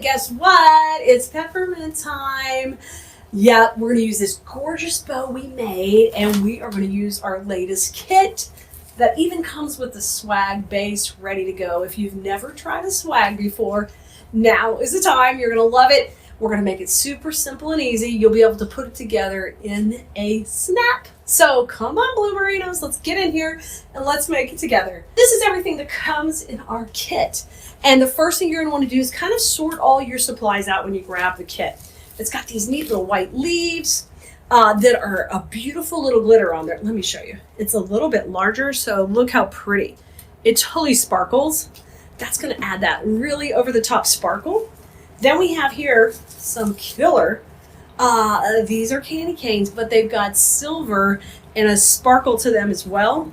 Guess what? It's peppermint time. Yep, we're going to use this gorgeous bow we made, and we are going to use our latest kit that even comes with the swag base ready to go. If you've never tried a swag before, now is the time. You're going to love it. We're going to make it super simple and easy. You'll be able to put it together in a snap. So come on, Blueberinos, let's get in here and let's make it together. This is everything that comes in our kit. And the first thing you're going to want to do is kind of sort all your supplies out when you grab the kit. It's got these neat little white leaves that are a beautiful little glitter on there. Let me show you. It's a little bit larger, so look how pretty. It totally sparkles. That's going to add that really over the top sparkle. Then we have here some killer. These are candy canes, but they've got silver and a sparkle to them as well.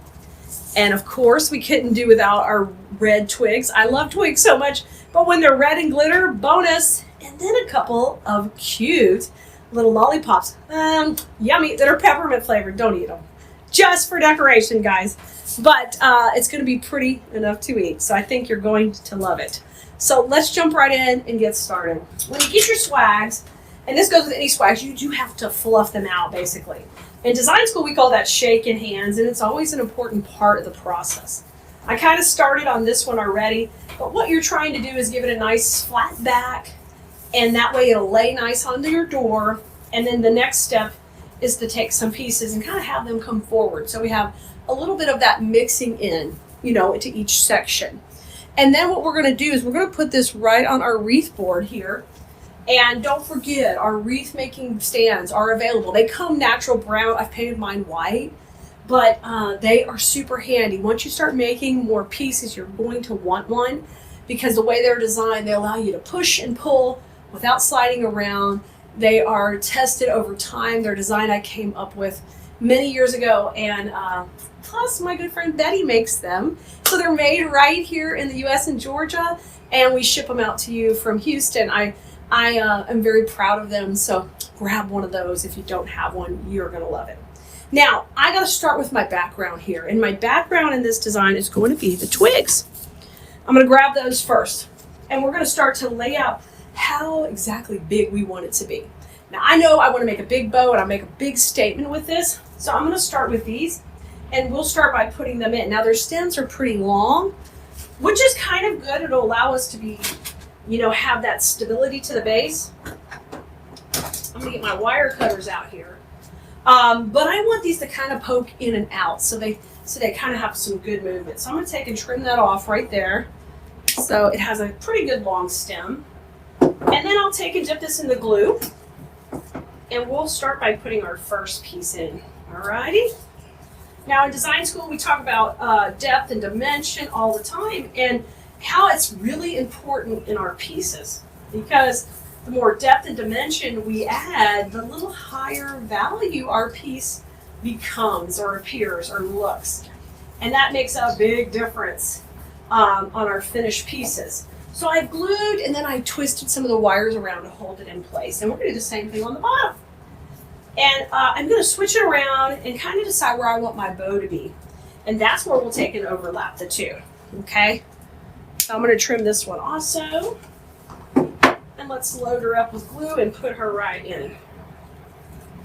And of course, we couldn't do without our red twigs. I love twigs so much, but when they're red and glitter, bonus. And then a couple of cute little lollipops. Yummy, that are peppermint flavored. Don't eat them. Just for decoration, guys. But it's going to be pretty enough to eat. So I think you're going to love it. So let's jump right in and get started. When you get your swags, and this goes with any swags, you do have to fluff them out, basically. In design school, we call that shaking hands, and it's always an important part of the process. I kind of started on this one already, but what you're trying to do is give it a nice flat back, and that way it'll lay nice onto your door. And then the next step is to take some pieces and kind of have them come forward. So we have a little bit of that mixing in, into each section. And then what we're going to do is we're going to put this right on our wreath board here. And don't forget, our wreath making stands are available. They come natural brown. I've painted mine white, but they are super handy. Once you start making more pieces, you're going to want one because the way they're designed, they allow you to push and pull without sliding around. They are tested over time. They're design I came up with many years ago, and plus my good friend Betty makes them. So they're made right here in the U.S. in Georgia, and we ship them out to you from Houston. I am very proud of them, so grab one of those. If you don't have one, you're going to love it. Now, I got to start with my background here, and my background in this design is going to be the twigs. I'm going to grab those first, and we're going to start to lay out how exactly big we want it to be. Now, I know I want to make a big bow, and I'll make a big statement with this, so I'm going to start with these, and we'll start by putting them in. Now, their stems are pretty long, which is kind of good. It'll allow us to be have that stability to the base. I'm gonna get my wire cutters out here. But I want these to kind of poke in and out so they kind of have some good movement. So I'm gonna take and trim that off right there. So it has a pretty good long stem. And then I'll take and dip this in the glue. And we'll start by putting our first piece in. Alrighty. Now in design school, we talk about depth and dimension all the time. And how it's really important in our pieces, because the more depth and dimension we add, the little higher value our piece becomes or appears or looks. And that makes a big difference on our finished pieces. So I've glued and then I twisted some of the wires around to hold it in place. And we're going to do the same thing on the bottom. And I'm going to switch it around and kind of decide where I want my bow to be. And that's where we'll take and overlap the two. Okay? I'm going to trim this one also, and let's load her up with glue and put her right in.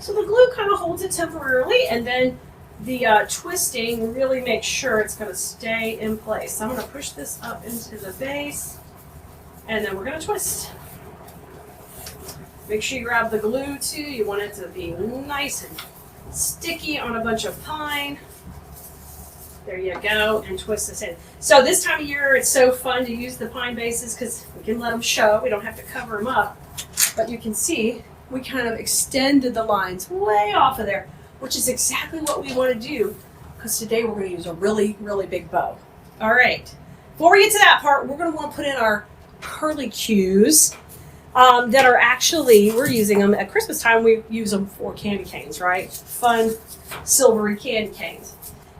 So the glue kind of holds it temporarily, and then the twisting really makes sure it's going to stay in place. So I'm going to push this up into the base, and then we're going to twist. Make sure you grab the glue too. You want it to be nice and sticky on a bunch of pine. There you go, and twist this in. So this time of year, it's so fun to use the pine bases because we can let them show. We don't have to cover them up. But you can see we kind of extended the lines way off of there, which is exactly what we want to do because today we're going to use a really, really big bow. All right. Before we get to that part, we're going to want to put in our curlicues that are actually, we're using them at Christmas time. We use them for candy canes, right? Fun, silvery candy canes.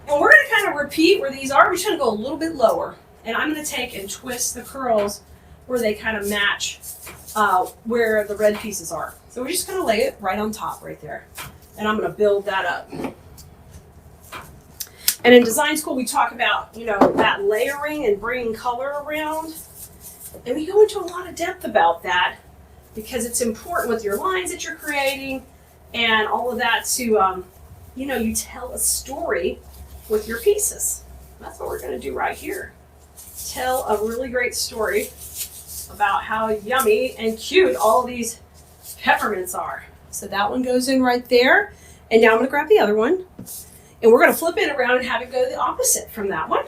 And we're going to kind of repeat where these are. We're just going to go a little bit lower. And I'm going to take and twist the curls where they kind of match where the red pieces are. So we're just going to lay it right on top right there. And I'm going to build that up. And in design school, we talk about, that layering and bringing color around. And we go into a lot of depth about that because it's important with your lines that you're creating and all of that to, you tell a story with your pieces. That's what we're going to do right here. Tell a really great story about how yummy and cute all these peppermints are. So that one goes in right there. And now I'm going to grab the other one. And we're going to flip it around and have it go the opposite from that one.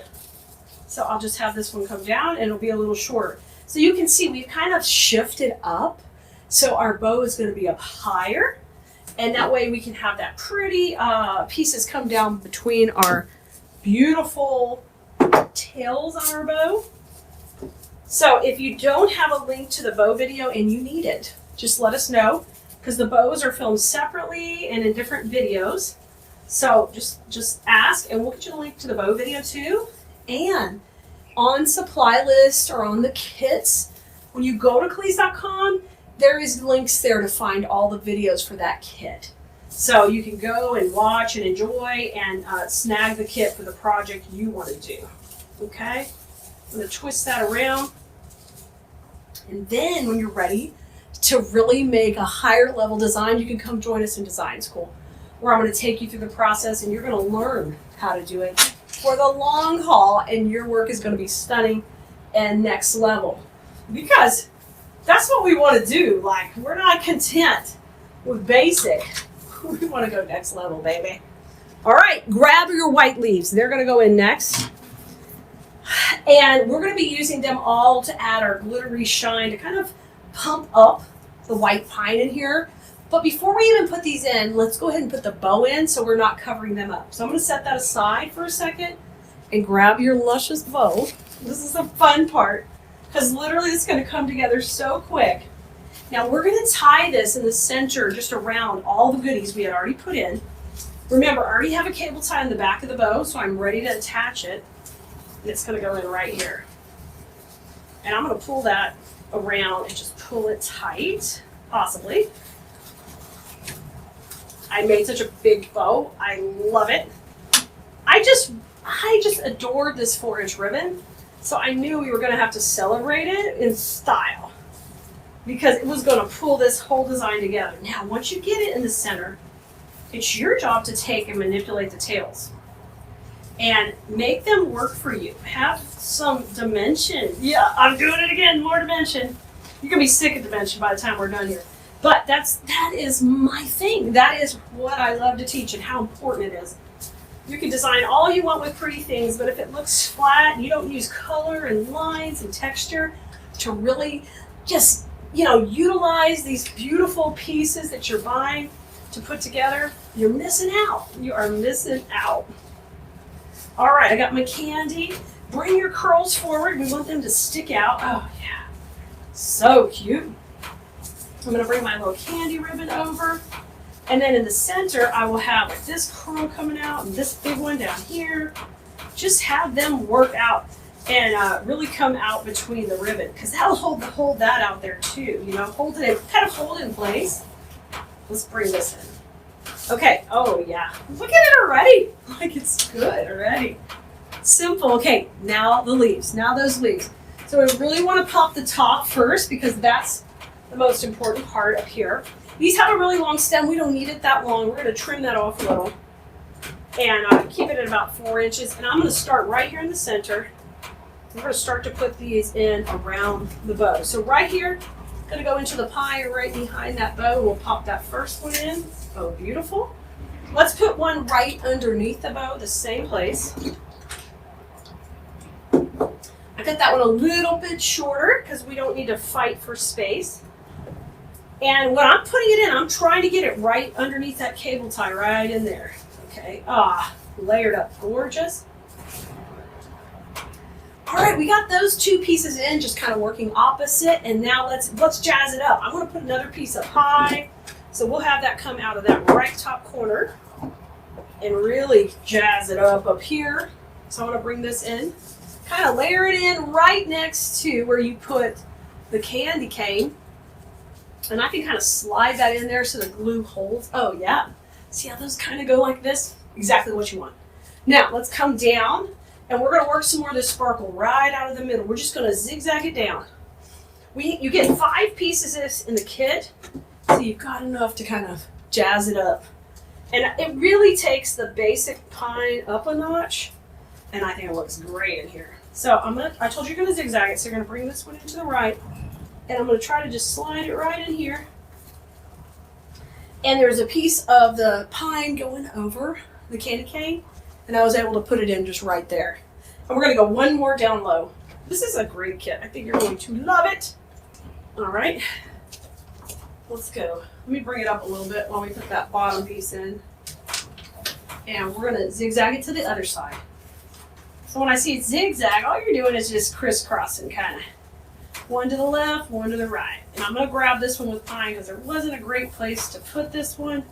So I'll just have this one come down and it'll be a little shorter. So you can see we've kind of shifted up. So our bow is going to be up higher. And that way we can have that pretty pieces come down between our beautiful tails on our bow. So if you don't have a link to the bow video and you need it, just let us know because the bows are filmed separately and in different videos. So just ask and we'll get you the link to the bow video too. And on supply list or on the kits, when you go to Cleese.com, there is links there to find all the videos for that kit. So you can go and watch and enjoy and snag the kit for the project you want to do. Okay? I'm going to twist that around. And then when you're ready to really make a higher level design, you can come join us in design school, where I'm going to take you through the process and you're going to learn how to do it for the long haul, and your work is going to be stunning and next level. Because that's what we want to do. Like, we're not content with basic. We want to go next level, baby. All right, grab your white leaves. They're going to go in next. And we're going to be using them all to add our glittery shine to kind of pump up the white pine in here. But before we even put these in, let's go ahead and put the bow in so we're not covering them up. So I'm going to set that aside for a second and grab your luscious bow. This is the fun part because literally it's going to come together so quick. Now we're going to tie this in the center just around all the goodies we had already put in. Remember, I already have a cable tie in the back of the bow, so I'm ready to attach it. And it's going to go in right here. And I'm going to pull that around and just pull it tight, possibly. I made such a big bow. I love it. I just adored this 4-inch ribbon. So I knew we were going to have to celebrate it in style because it was going to pull this whole design together. Now, once you get it in the center, it's your job to take and manipulate the tails and make them work for you. Have some dimension. Yeah, I'm doing it again, more dimension. You're going to be sick of dimension by the time we're done here. But that is my thing. That is what I love to teach and how important it is. You can design all you want with pretty things, but if it looks flat, you don't use color and lines and texture to really just, utilize these beautiful pieces that you're buying to put together, you're missing out. You are missing out. All right, I got my candy. Bring your curls forward. We want them to stick out. Oh, yeah. So cute. I'm going to bring my little candy ribbon over. And then in the center, I will have this curl coming out and this big one down here. Just have them work out and really come out between the ribbon because that'll hold that out there too. Hold it in place. Let's bring this in. Okay. Oh, yeah. Look at it already. Like it's good already. Simple. Okay. Now the leaves. Now those leaves. So we really want to pop the top first because that's the most important part up here. These have a really long stem. We don't need it that long. We're going to trim that off a little and keep it at about 4 inches. And I'm going to start right here in the center. We're going to start to put these in around the bow. So right here, going to go into the pie right behind that bow. We'll pop that first one in. Oh, beautiful. Let's put one right underneath the bow, the same place. I cut that one a little bit shorter because we don't need to fight for space. And when I'm putting it in, I'm trying to get it right underneath that cable tie, right in there. Okay, layered up, gorgeous. All right, we got those two pieces in, just kind of working opposite, and now let's jazz it up. I'm gonna put another piece up high, so we'll have that come out of that right top corner and really jazz it up here. So I'm gonna bring this in, kind of layer it in right next to where you put the candy cane. And I can kind of slide that in there so the glue holds. Oh, yeah. See how those kind of go like this? Exactly what you want. Now, let's come down, and we're going to work some more of this sparkle right out of the middle. We're just going to zigzag it down. You get 5 pieces of this in the kit, so you've got enough to kind of jazz it up. And it really takes the basic pine up a notch, and I think it looks great in here. So I told you you're gonna zigzag it, so you're gonna bring this one into the right, and I'm gonna try to just slide it right in here. And there's a piece of the pine going over the candy cane, and I was able to put it in just right there. And we're gonna go one more down low. This is a great kit. I think you're going to love it. All right, let's go. Let me bring it up a little bit while we put that bottom piece in. And we're gonna zigzag it to the other side. So when I see it zigzag, all you're doing is just crisscrossing, kind of. One to the left, one to the right. And I'm gonna grab this one with pine because there wasn't a great place to put this one.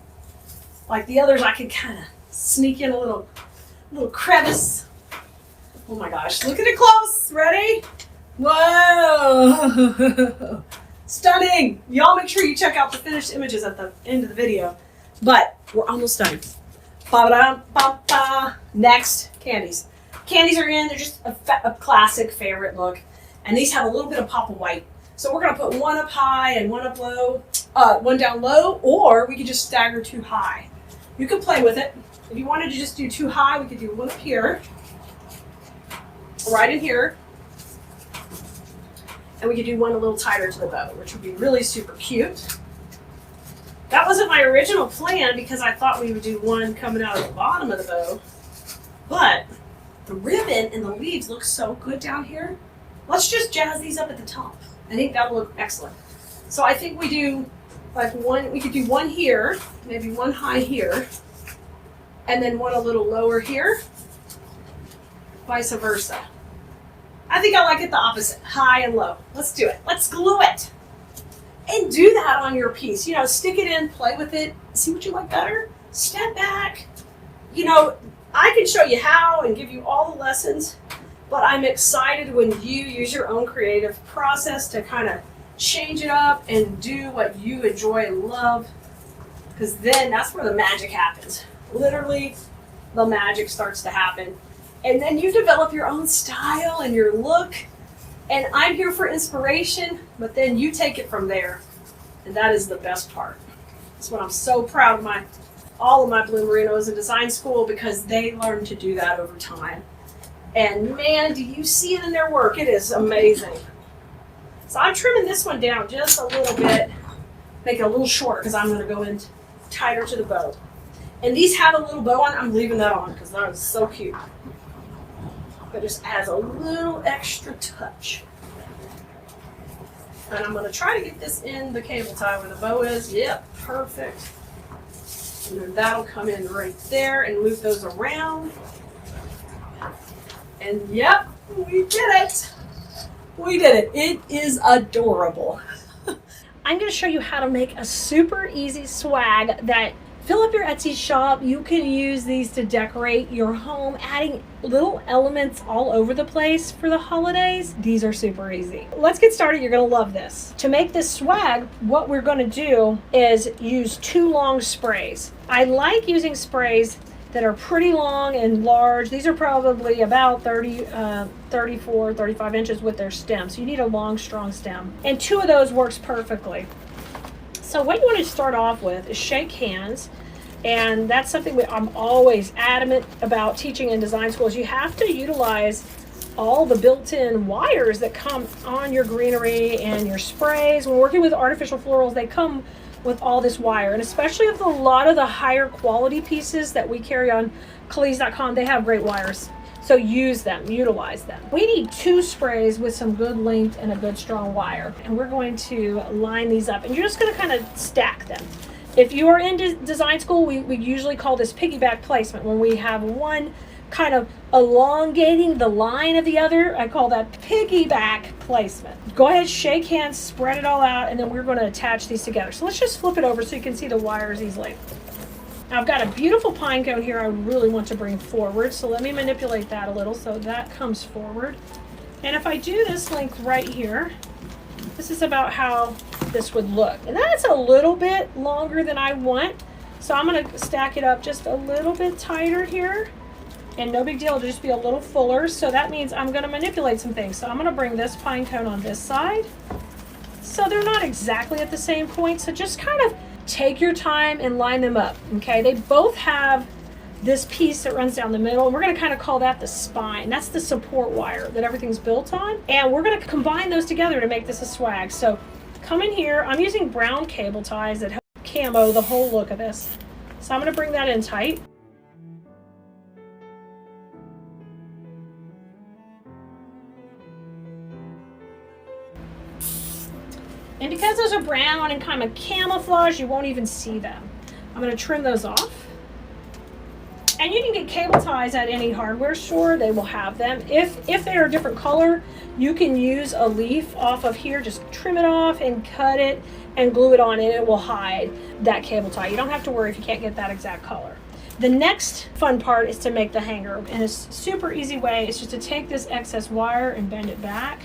Like the others, I could kind of sneak in a little crevice. Oh my gosh, look at it close. Ready? Whoa! Stunning! Y'all make sure you check out the finished images at the end of the video. But we're almost done. Ba-ba-da-ba-ba. Next, candies. Candies are in. They're just a classic favorite look. And these have a little bit of pop of white. So we're going to put one up high and one up low, one down low, or we could just stagger 2 high. You could play with it. If you wanted to just do 2 high, we could do one up here, right in here, and we could do one a little tighter to the bow, which would be really super cute. That wasn't my original plan because I thought we would do one coming out of the bottom of the bow, but the ribbon and the leaves look so good down here. Let's just jazz these up at the top. I think that'll look excellent. So I think we do like one, we could do one here, maybe one high here, and then one a little lower here, vice versa. I think I like it the opposite, high and low. Let's do it. Let's glue it. And do that on your piece. You know, stick it in, play with it, see what you like better. Step back. You know, I can show you how and give you all the lessons, but I'm excited when you use your own creative process to kind of change it up and do what you enjoy and love, because then that's where the magic happens. Literally, the magic starts to happen. And then you develop your own style and your look. And I'm here for inspiration, but then you take it from there. And that is the best part. That's what I'm so proud of all of my Blue Merinos in design school, because they learn to do that over time. And man, do you see it in their work? It is amazing. So I'm trimming this one down just a little bit, make it a little shorter because I'm going to go in tighter to the bow. And these have a little bow on. I'm leaving that on because that is so cute. But just adds a little extra touch. And I'm going to try to get this in the cable tie where the bow is. Yep, perfect. And then that'll come in right there and loop those around. And yep, we did it. We did it. It is adorable. I'm going to show you how to make a super easy swag that fill up your Etsy shop. You can use these to decorate your home, adding little elements all over the place for the holidays. These are super easy. Let's get started. You're going to love this. To make this swag, what we're going to do is use 2 long sprays. I like using sprays that are pretty long and large. These are probably about 34, 35 inches with their stem. So you need a long, strong stem. And 2 of those works perfectly. So what you want to start off with is shake hands. And that's something I'm always adamant about teaching in design schools. You have to utilize all the built-in wires that come on your greenery and your sprays. When working with artificial florals, they come with all this wire, and especially with a lot of the higher quality pieces that we carry on Calise.com, they have great wires. So use them, utilize them. We need 2 sprays with some good length and a good strong wire. And we're going to line these up, and you're just gonna kind of stack them. If you are in design school, we usually call this piggyback placement. When we have one kind of elongating the line of the other, I call that piggyback placement. Go ahead, shake hands, spread it all out, and then we're going to attach these together. So let's just flip it over so you can see the wires easily. Now I've got a beautiful pine cone here I really want to bring forward, so let me manipulate that a little so that comes forward. And if I do this length right here, this is about how this would look. And that's a little bit longer than I want, so I'm going to stack it up just a little bit tighter here. And no big deal, it'll just be a little fuller. So that means I'm going to manipulate some things. So I'm going to bring this pine cone on this side. so they're not exactly at the same point. So just kind of take your time and line them up, okay? They both have this piece that runs down the middle, and we're going to kind of call that the spine. That's the support wire that everything's built on, and we're going to combine those together to make this a swag. So come in here. I'm using brown cable ties that help camo the whole look of this. So I'm going to bring that in tight. And because those are brown and kind of camouflage, you won't even see them. I'm going to trim those off. And you can get cable ties at any hardware store. They will have them. If they are a different color, you can use a leaf off of here. Just trim it off and cut it and glue it on, and it will hide that cable tie. You don't have to worry if you can't get that exact color. The next fun part is to make the hanger. And a super easy way is just to take this excess wire and bend it back.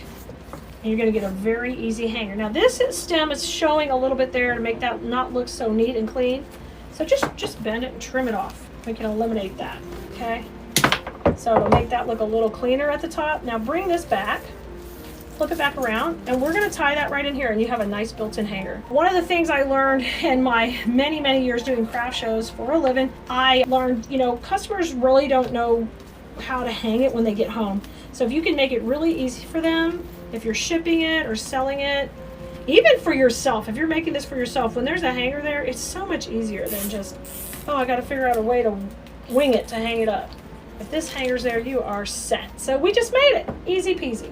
And you're going to get a very easy hanger. Now this stem is showing a little bit there to make that not look so neat and clean. So just bend it and trim it off. We can eliminate that, okay? So it'll make that look a little cleaner at the top. Now bring this back, flip it back around, and we're going to tie that right in here, and you have a nice built-in hanger. One of the things I learned in my many years doing craft shows for a living, I learned, you know, customers really don't know how to hang it when they get home. So if you can make it really easy for them, if you're shipping it or selling it, even for yourself, if you're making this for yourself, when there's a hanger there, it's so much easier than just, oh, I got to figure out a way to wing it to hang it up. If this hanger's there, you are set. So we just made it. Easy peasy.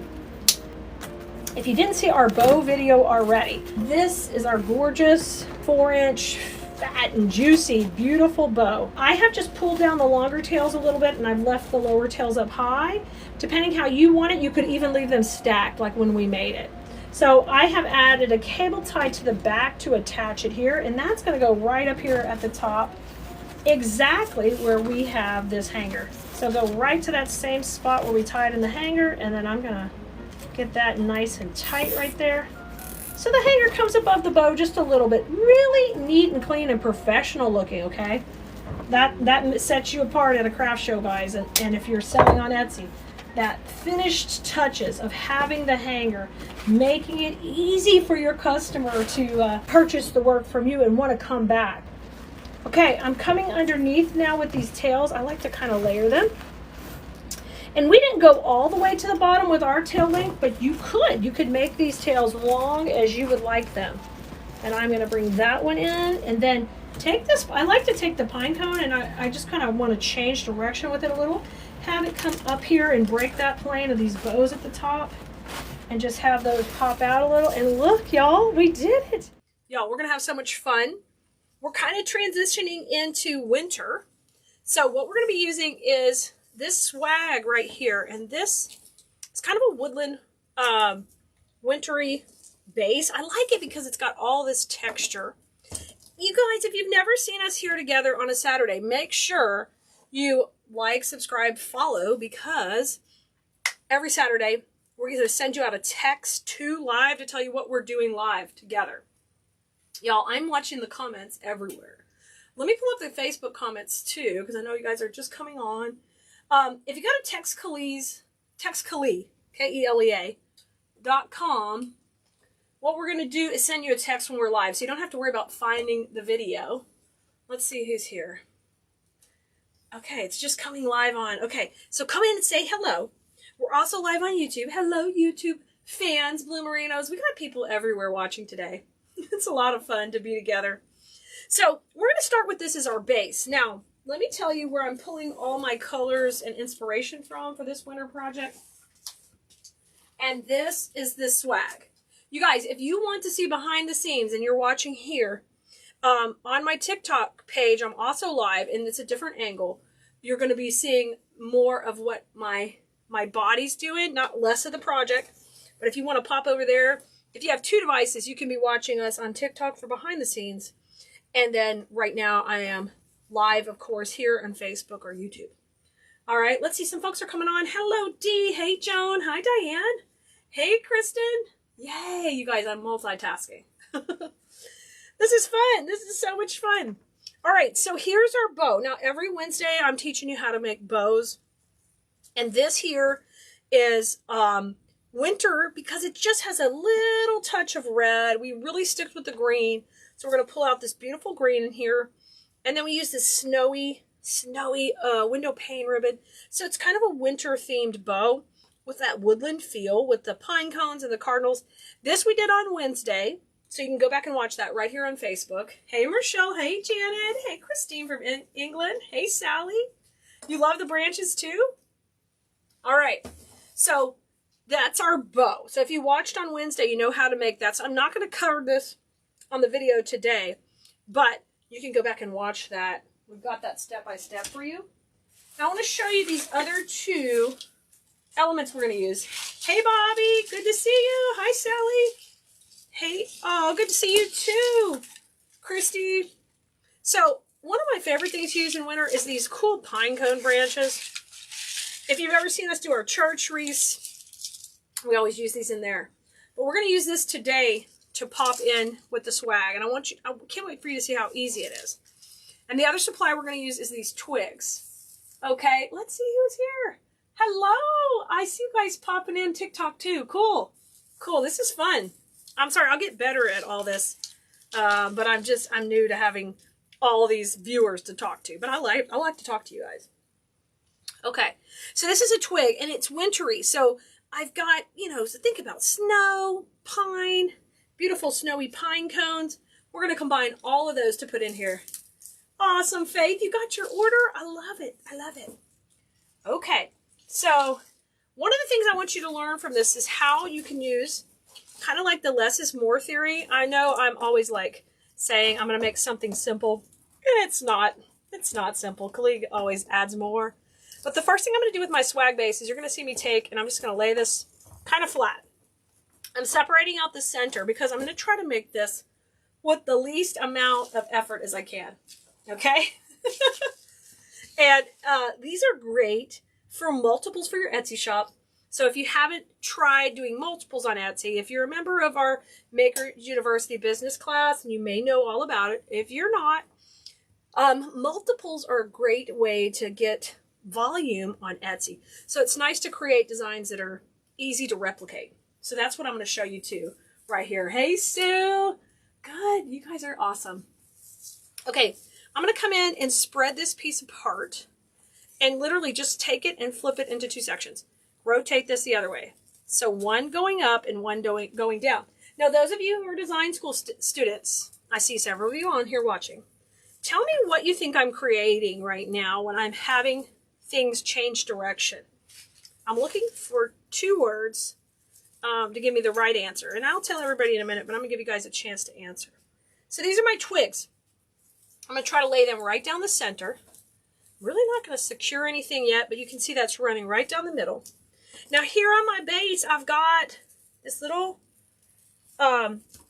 If you didn't see our bow video already, this is our gorgeous 4-inch fat and juicy, beautiful bow. I have just pulled down the longer tails a little bit, and I've left the lower tails up high. Depending how you want it, you could even leave them stacked like when we made it. So I have added a cable tie to the back to attach it here, and that's going to go right up here at the top, exactly where we have this hanger. So go right to that same spot where we tied in the hanger, and then I'm going to get that nice and tight right there. So the hanger comes above the bow just a little bit. Really neat and clean and professional looking, okay? That sets you apart at a craft show, guys, and if you're selling on Etsy. That finished touches of having the hanger, making it easy for your customer to purchase the work from you and want to come back. Okay, I'm coming underneath now with these tails. I like to kind of layer them. And we didn't go all the way to the bottom with our tail length, but you could. You could make these tails long as you would like them. And I'm going to bring that one in, and then take this. I like to take the pine cone, and I just kind of want to change direction with it a little. Have it come up here and break that plane of these bows at the top, and just have those pop out a little. And look, y'all, we did it. Y'all, we're going to have so much fun. We're kind of transitioning into winter. So what we're going to be using is this swag right here. And this is kind of a woodland wintry base. I like it because it's got all this texture. You guys, if you've never seen us here together on a Saturday, make sure you like, subscribe, follow, because every Saturday we're going to send you out a text to live to tell you what we're doing live together. Y'all, I'm watching the comments everywhere. Let me pull up the Facebook comments too, because I know you guys are just coming on. If you go to textkalea, KELEA.com, what we're going to do is send you a text when we're live, so you don't have to worry about finding the video. Let's see who's here. Okay, it's just coming live on. Okay, so come in and say hello. We're also live on YouTube. Hello, YouTube fans, Blue Merinos. We got people everywhere watching today. It's a lot of fun to be together. So we're going to start with this as our base. Now, let me tell you where I'm pulling all my colors and inspiration from for this winter project. And this is this swag. You guys, if you want to see behind the scenes and you're watching here, on my TikTok page, I'm also live, and it's a different angle. You're going to be seeing more of what my body's doing, not less of the project. But if you want to pop over there, if you have two devices, you can be watching us on TikTok for behind the scenes. And then right now I am live, of course, here on Facebook or YouTube. All right, let's see. Some folks are coming on. Hello, Dee. Hey, Joan. Hi, Diane. Hey, Kristen. Yay, you guys, I'm multitasking. This is fun. This is so much fun. All right, so here's our bow. Now, every Wednesday, I'm teaching you how to make bows. And this here is winter because it just has a little touch of red. We really stick with the green. So we're going to pull out this beautiful green in here. And then we use this snowy window pane ribbon. So it's kind of a winter themed bow with that woodland feel with the pine cones and the cardinals. This we did on Wednesday. So you can go back and watch that right here on Facebook. Hey, Michelle. Hey, Janet. Hey, Christine from England. Hey, Sally. You love the branches too? All right. So that's our bow. So if you watched on Wednesday, you know how to make that. So I'm not going to cover this on the video today, but you can go back and watch that. We've got that step by step for you. Now I want to show you these other two elements we're going to use. Hey, Bobby. Good to see you. Hi, Sally. Hey, oh, good to see you too, Christy. So one of my favorite things to use in winter is these cool pine cone branches. If you've ever seen us do our church wreaths, we always use these in there. But we're going to use this today to pop in with the swag. And I can't wait for you to see how easy it is. And the other supply we're going to use is these twigs. Okay, let's see who's here. Hello, I see you guys popping in TikTok too. Cool, this is fun. I'm sorry, I'll get better at all this, but I'm new to having all these viewers to talk to. But I like to talk to you guys. Okay, so this is a twig, and it's wintry. So I've got, so think about snow, pine, beautiful snowy pine cones. We're going to combine all of those to put in here. Awesome, Faith, you got your order? I love it. Okay, so one of the things I want you to learn from this is how you can use kind of like the less is more theory. I know I'm always like saying I'm going to make something simple, and it's not simple. Khalid always adds more. But the first thing I'm going to do with my swag base is you're going to see me take, and I'm just going to lay this kind of flat. I'm separating out the center because I'm going to try to make this with the least amount of effort as I can. Okay? And these are great for multiples for your Etsy shop. So if you haven't tried doing multiples on Etsy, if you're a member of our Maker University business class, and you may know all about it, if you're not, multiples are a great way to get volume on Etsy. So it's nice to create designs that are easy to replicate. So that's what I'm going to show you too right here. Hey, Sue. Good. You guys are awesome. Okay. I'm going to come in and spread this piece apart and literally just take it and flip it into two sections. Rotate this the other way. So one going up and one going down. Now, those of you who are design school students, I see several of you on here watching. Tell me what you think I'm creating right now when I'm having things change direction. I'm looking for two words to give me the right answer. And I'll tell everybody in a minute, but I'm going to give you guys a chance to answer. So these are my twigs. I'm going to try to lay them right down the center. I'm really not going to secure anything yet, but you can see that's running right down the middle. Now here on my base, I've got this little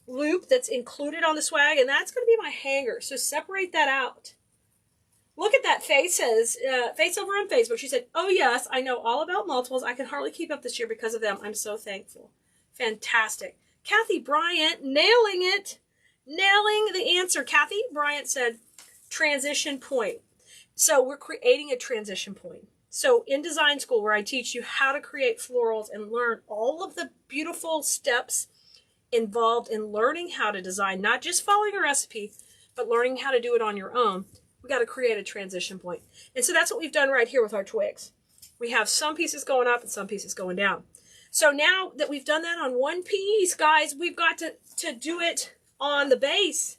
loop that's included on the swag, and that's going to be my hanger. So separate that out. Look at that. Faith says, Faith over on Facebook, she said, oh yes, I know all about multiples. I can hardly keep up this year because of them. I'm so thankful. Fantastic. Kathy Bryant, nailing it. Nailing the answer. Kathy Bryant said, transition point. So we're creating a transition point. So in design school, where I teach you how to create florals and learn all of the beautiful steps involved in learning how to design, not just following a recipe, but learning how to do it on your own, we got to create a transition point. And so that's what we've done right here with our twigs. We have some pieces going up and some pieces going down. So now that we've done that on one piece, guys, we've got to do it on the base.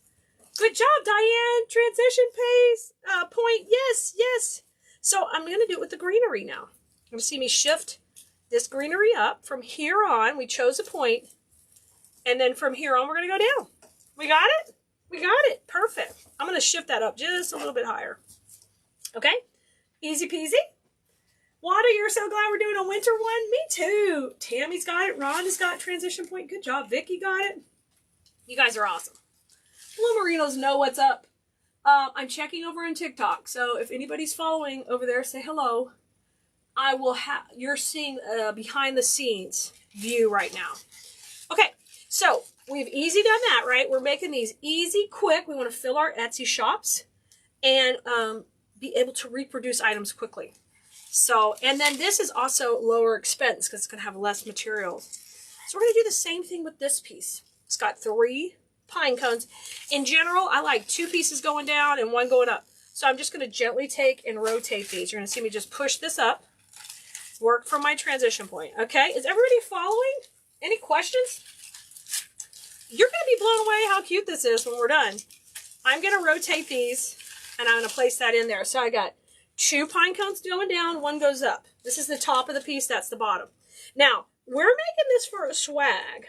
Good job, Diane. Transition piece, point. Yes. So I'm going to do it with the greenery now. You're going to see me shift this greenery up. From here on, we chose a point. And then from here on, we're going to go down. We got it? We got it. Perfect. I'm going to shift that up just a little bit higher. Okay? Easy peasy. Wada, you're so glad we're doing a winter one? Me too. Tammy's got it. Ron has got transition point. Good job. Vicky got it. You guys are awesome. Blue Merinos know what's up. I'm checking over on TikTok. So if anybody's following over there, say hello. I will have, you're seeing a behind the scenes view right now. Okay. So we've easy done that, right? We're making these easy, quick. We want to fill our Etsy shops and be able to reproduce items quickly. So, and then this is also lower expense because it's going to have less materials. So we're going to do the same thing with this piece. It's got 3 pine cones. In general, I like 2 pieces going down and 1 going up. So I'm just going to gently take and rotate these. You're going to see me just push this up. Work from my transition point. Okay, is everybody following? Any questions? You're going to be blown away how cute this is when we're done. I'm going to rotate these and I'm going to place that in there. So I got 2 pine cones going down, 1 goes up. This is the top of the piece, that's the bottom. Now, we're making this for a swag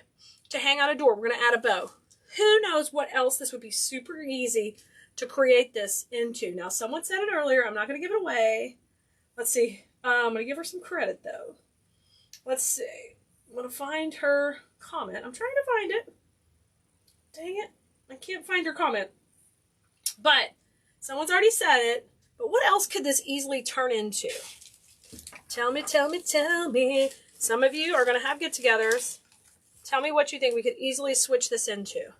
to hang on a door. We're going to add a bow. Who knows what else this would be super easy to create this into. Now, someone said it earlier. I'm not going to give it away. Let's see. I'm going to give her some credit, though. Let's see. I'm going to find her comment. I'm trying to find it. Dang it. I can't find her comment. But someone's already said it. But what else could this easily turn into? Tell me, tell me, tell me. Some of you are going to have get-togethers. Tell me what you think we could easily switch this into.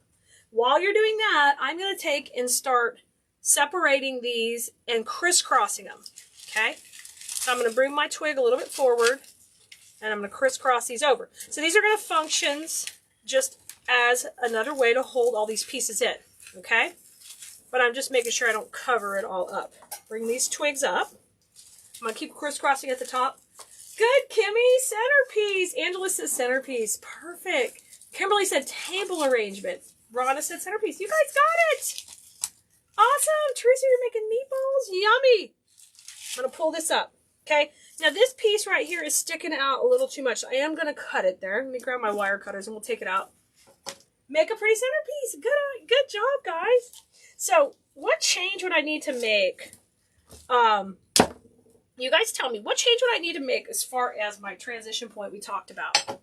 While you're doing that, I'm going to take and start separating these and crisscrossing them. Okay? So I'm going to bring my twig a little bit forward, and I'm going to crisscross these over. So these are going to function just as another way to hold all these pieces in. Okay? But I'm just making sure I don't cover it all up. Bring these twigs up. I'm going to keep crisscrossing at the top. Good, Kimmy. Centerpiece. Angela says centerpiece. Perfect. Kimberly said table arrangement. Rhonda said centerpiece. You guys got it. Awesome. Teresa, you're making meatballs. Yummy. I'm going to pull this up. Okay. Now this piece right here is sticking out a little too much. So I am going to cut it there. Let me grab my wire cutters and we'll take it out. Make a pretty centerpiece. Good job, guys. So what change would I need to make? You guys tell me, what change would I need to make as far as my transition point we talked about?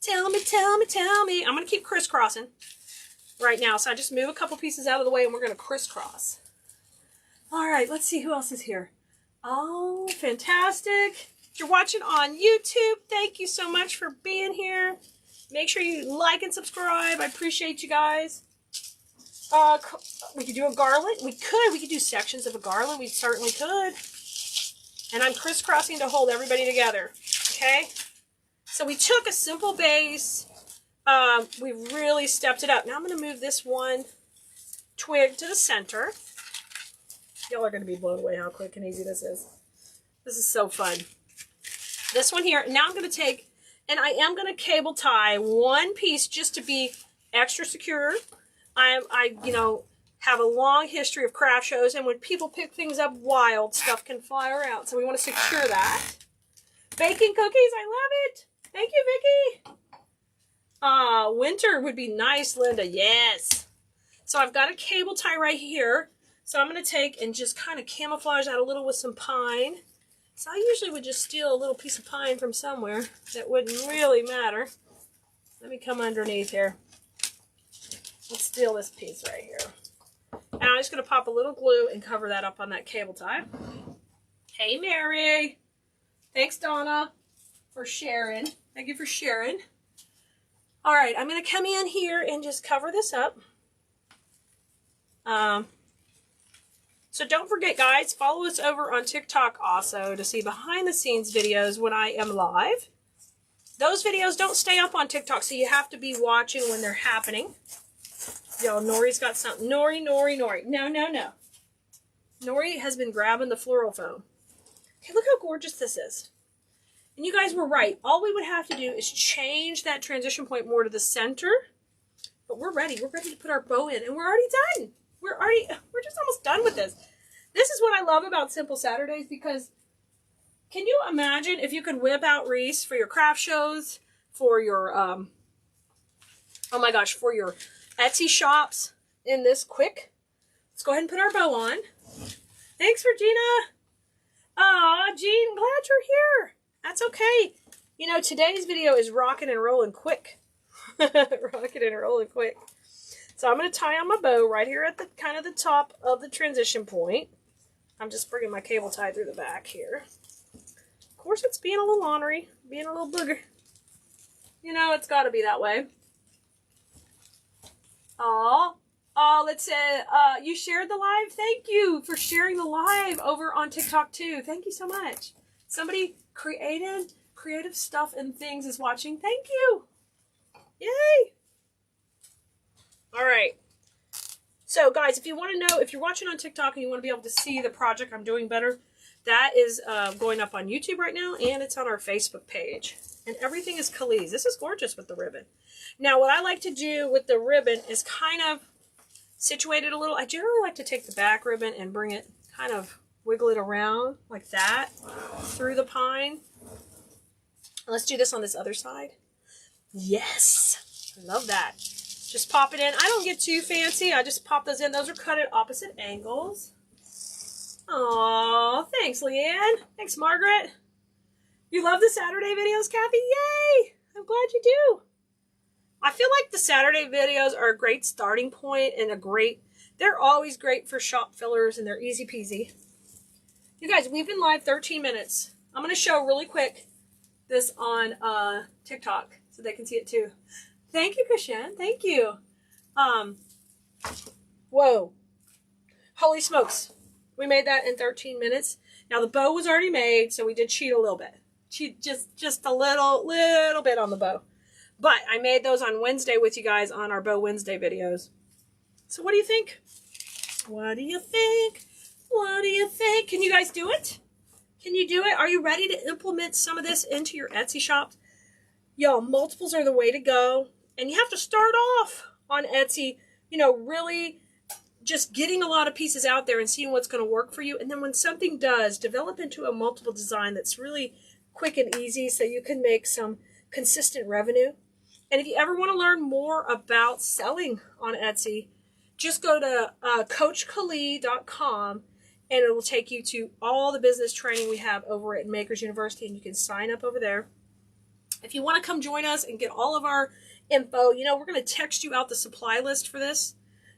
Tell me, tell me, tell me. I'm going to keep crisscrossing right now. So I just move a couple pieces out of the way and we're going to crisscross. All right, let's see who else is here. Oh, fantastic. If you're watching on YouTube, thank you so much for being here. Make sure you like and subscribe. I appreciate you guys. We could do a garland. We could do sections of a garland. We certainly could. And I'm crisscrossing to hold everybody together. Okay? So we took a simple base. We really stepped it up. Now I'm going to move this one twig to the center. Y'all are going to be blown away how quick and easy this is. This is so fun. This one here. Now I'm going to take, and I am going to cable tie one piece just to be extra secure. I have a long history of craft shows, and when people pick things up wild, stuff can fly around. So we want to secure that. Baking cookies, I love it. Thank you, Vicki. Winter would be nice, Linda. Yes. So I've got a cable tie right here. So I'm going to take and just kind of camouflage that a little with some pine. So I usually would just steal a little piece of pine from somewhere. That wouldn't really matter. Let me come underneath here. Let's steal this piece right here. And I'm just going to pop a little glue and cover that up on that cable tie. Hey, Mary. Thanks, Donna, for sharing. Thank you for sharing. All right, I'm going to come in here and just cover this up. So don't forget, guys, follow us over on TikTok also to see behind-the-scenes videos when I am live. Those videos don't stay up on TikTok, so you have to be watching when they're happening. Yo, Nori's got something. Nori. No. Nori has been grabbing the floral foam. Okay, look how gorgeous this is. And you guys were right. All we would have to do is change that transition point more to the center. But we're ready. We're ready to put our bow in. And we're already done. We're just almost done with this. This is what I love about Simple Saturdays, because can you imagine if you could whip out wreaths for your craft shows, for your, oh my gosh, for your Etsy shops in this quick? Let's go ahead and put our bow on. Thanks, Regina. Aw, Jean, glad you're here. That's okay. You know, today's video is rocking and rolling quick. Rocking and rolling quick. So I'm going to tie on my bow right here at the kind of the top of the transition point. I'm just bringing my cable tie through the back here. Of course, it's being a little ornery, being a little booger. You know, it's got to be that way. Let's say, you shared the live. Thank you for sharing the live over on TikTok too. Thank you so much. Somebody created creative stuff and things is watching. Thank you. Yay. All right. So guys, if you want to know, if you're watching on TikTok and you want to be able to see the project I'm doing better, that is going up on YouTube right now, and it's on our Facebook page. And everything is Khalees. This is gorgeous with the ribbon. Now, what I like to do with the ribbon is kind of situate it a little. I generally like to take the back ribbon and bring it, kind of wiggle it around like that through the pine. Let's do this on this other side. Yes, I love that. Just pop it in. I don't get too fancy. I just pop those in. Those are cut at opposite angles. Aw, thanks, Leanne. Thanks, Margaret. You love the Saturday videos, Kathy? Yay! I'm glad you do. I feel like the Saturday videos are a great starting point and they're always great for shop fillers, and they're easy peasy. You guys, we've been live 13 minutes. I'm going to show really quick this on TikTok so they can see it too. Thank you, Kashan. Thank you. Whoa. Holy smokes. We made that in 13 minutes. Now the bow was already made, so we did cheat a little bit. Cheat just a little bit on the bow. But I made those on Wednesday with you guys on our Bow Wednesday videos. So what do you think? What do you think? What do you think? Can you guys do it? Can you do it? Are you ready to implement some of this into your Etsy shop? Y'all, multiples are the way to go. And you have to start off on Etsy, you know, really just getting a lot of pieces out there and seeing what's going to work for you. And then when something does, develop into a multiple design that's really quick and easy so you can make some consistent revenue. And if you ever want to learn more about selling on Etsy, just go to coachkhalee.com and it will take you to all the business training we have over at Makers University, and you can sign up over there. If you want to come join us and get all of our info, you know, we're going to text you out the supply list for this.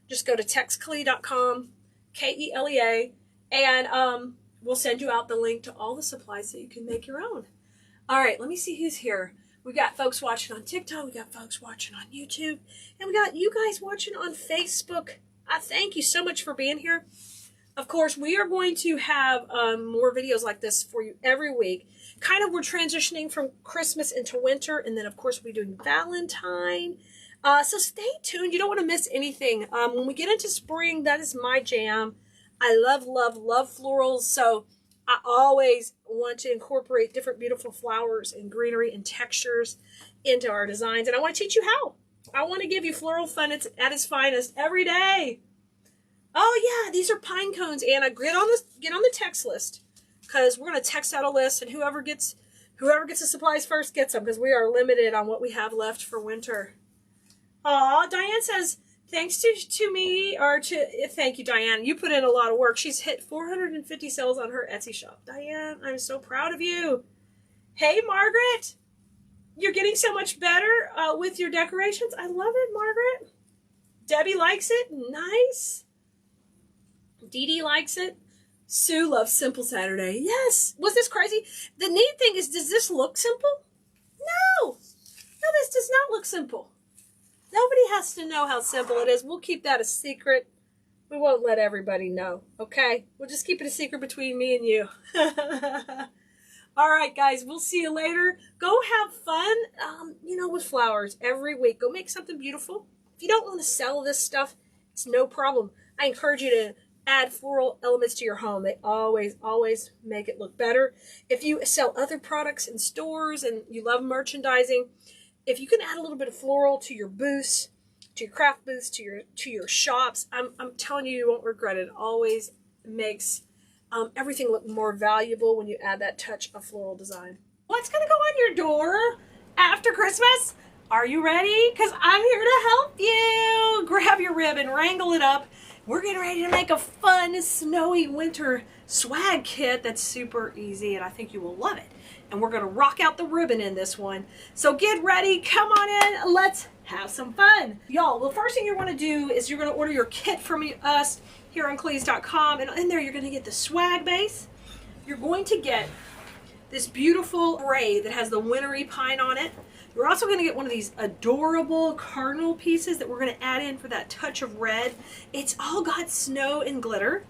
Just go to textkhalea.com, K-E-L-E-A, and we'll send you out the link to all the supplies so you can make your own. All right, let me see who's here. We got folks watching on TikTok, we got folks watching on YouTube, and we got you guys watching on Facebook. I thank you so much for being here. Of course, we are going to have more videos like this for you every week. Kind of, we're transitioning from Christmas into winter, and then, of course, we'll be doing Valentine. So stay tuned. You don't want to miss anything. When we get into spring, that is my jam. I love, love, love florals. So I always want to incorporate different beautiful flowers and greenery and textures into our designs. And I want to teach you how. I want to give you floral fun at its finest every day. Oh yeah, these are pine cones, Anna. Get on the text list, because we're gonna text out a list, and whoever gets the supplies first gets them, because we are limited on what we have left for winter. Aw, Diane says thanks to me, or to thank you, Diane. You put in a lot of work. She's hit 450 sales on her Etsy shop. Diane, I'm so proud of you. Hey, Margaret, you're getting so much better with your decorations. I love it, Margaret. Debbie likes it. Nice. Dee Dee likes it. Sue loves Simple Saturday. Yes. Was this crazy? The neat thing is, does this look simple? No. No, this does not look simple. Nobody has to know how simple it is. We'll keep that a secret. We won't let everybody know, okay? We'll just keep it a secret between me and you. All right, guys. We'll see you later. Go have fun, you know, with flowers every week. Go make something beautiful. If you don't want to sell this stuff, it's no problem. I encourage you to add floral elements to your home. They always make it look better. If you sell other products in stores and you love merchandising, if you can add a little bit of floral to your booths, to your craft booths, to your shops, I'm telling you, you won't regret it. It always makes everything look more valuable when you add that touch of floral design. What's going to go on your door after Christmas? Are you ready? Because I'm here to help you. Grab your ribbon, wrangle it up. We're getting ready to make a fun, snowy winter swag kit that's super easy, and I think you will love it. And we're going to rock out the ribbon in this one. So get ready. Come on in. Let's have some fun. Y'all, the first thing you want to do is you're going to order your kit from us here on Khalees.com. And in there, you're going to get the swag base. You're going to get this beautiful array that has the wintry pine on it. You're also going to get one of these adorable cardinal pieces that we're going to add in for that touch of red. It's all got snow and glitter.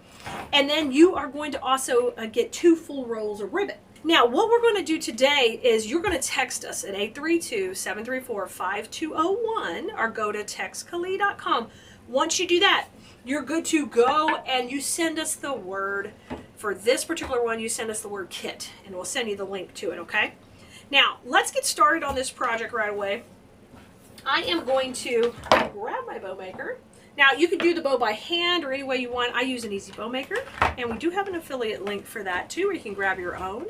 And then you are going to also get 2 full rolls of ribbon. Now, what we're going to do today is you're going to text us at 832-734-5201 or go to textcali.com. Once you do that, you're good to go, and you send us the word. For this particular one, you send us the word kit, and we'll send you the link to it, okay? Now, let's get started on this project right away. I am going to grab my bow maker. Now, you can do the bow by hand or any way you want. I use an easy bow maker, and we do have an affiliate link for that too, where you can grab your own.